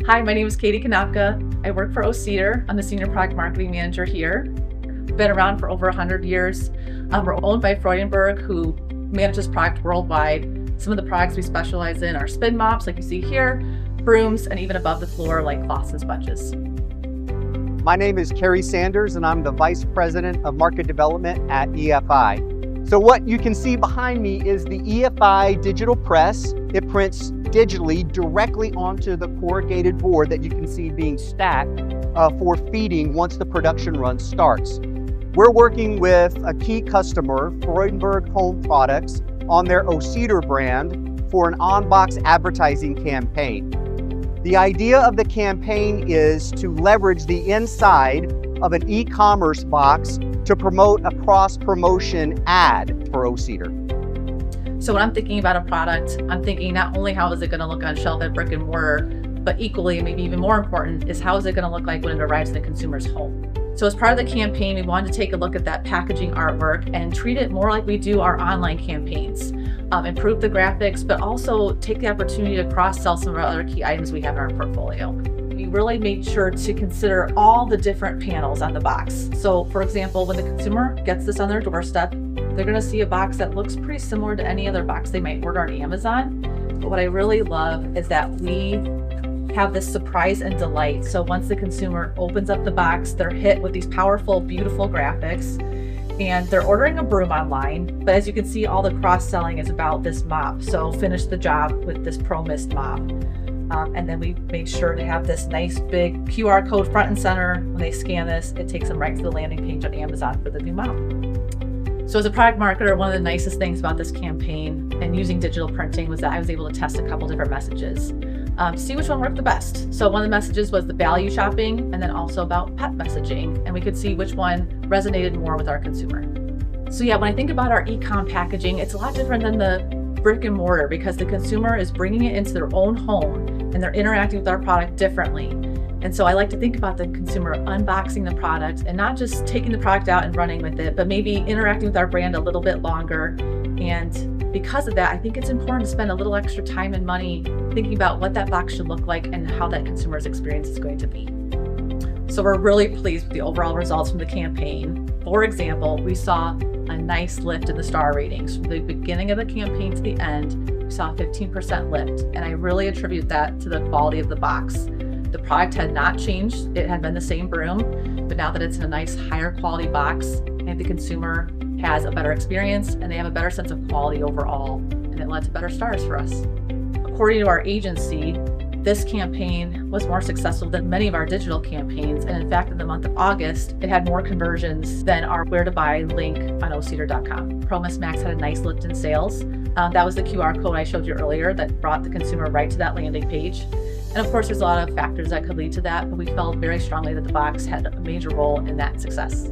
Hi, my name is Katie Kanapka. I work for O-Cedar. I'm the Senior Product Marketing Manager here. Been around for over 100 years. We're owned by Freudenberg, who manages product worldwide. Some of the products we specialize in are spin mops, like you see here, brooms, and even above the floor, like cloths and sponges. My name is Kerry Sanders, and I'm the Vice President of Market Development at EFI. So what you can see behind me is the EFI digital press. It prints digitally directly onto the corrugated board that you can see being stacked for feeding once the production run starts. We're working with a key customer, Freudenberg Home Products, on their O-Cedar brand for an on-box advertising campaign. The idea of the campaign is to leverage the inside of an e-commerce box to promote a cross-promotion ad for O-Cedar. So when I'm thinking about a product, I'm thinking not only how is it going to look on shelf at brick and mortar, but equally, maybe even more important, is how is it going to look like when it arrives in the consumer's home. So as part of the campaign, we wanted to take a look at that packaging artwork and treat it more like we do our online campaigns. Improve the graphics, but also take the opportunity to cross-sell some of our other key items we have in our portfolio. We really made sure to consider all the different panels on the box. So for example, when the consumer gets this on their doorstep, they're going to see a box that looks pretty similar to any other box they might order on Amazon. But what I really love is that we have this surprise and delight. So once the consumer opens up the box, they're hit with these powerful, beautiful graphics, and they're ordering a broom online. But as you can see, all the cross-selling is about this mop. So finish the job with this Pro Mist mop. And then we made sure to have this nice big QR code front and center. When they scan this, it takes them right to the landing page on Amazon for the new mop. So as a product marketer, one of the nicest things about this campaign and using digital printing was that I was able to test a couple different messages to see which one worked the best. So one of the messages was the value shopping, and then also about pet messaging, and we could see which one resonated more with our consumer. So yeah, when I think about our e-com packaging, it's a lot different than the brick and mortar because the consumer is bringing it into their own home and they're interacting with our product differently. And so I like to think about the consumer unboxing the product and not just taking the product out and running with it, but maybe interacting with our brand a little bit longer. And because of that, I think it's important to spend a little extra time and money thinking about what that box should look like and how that consumer's experience is going to be. So we're really pleased with the overall results from the campaign. For example, we saw a nice lift in the star ratings. From the beginning of the campaign to the end, we saw a 15% lift. And I really attribute that to the quality of the box. The product had not changed. It had been the same broom, but now that it's in a nice higher quality box, and the consumer has a better experience and they have a better sense of quality overall, and it led to better stars for us. According to our agency, this campaign was more successful than many of our digital campaigns, and in fact, in the month of August, it had more conversions than our where to buy link on ocedar.com. Pro Mist Max had a nice lift in sales. That was the QR code I showed you earlier that brought the consumer right to that landing page. And of course, there's a lot of factors that could lead to that, but we felt very strongly that the box had a major role in that success.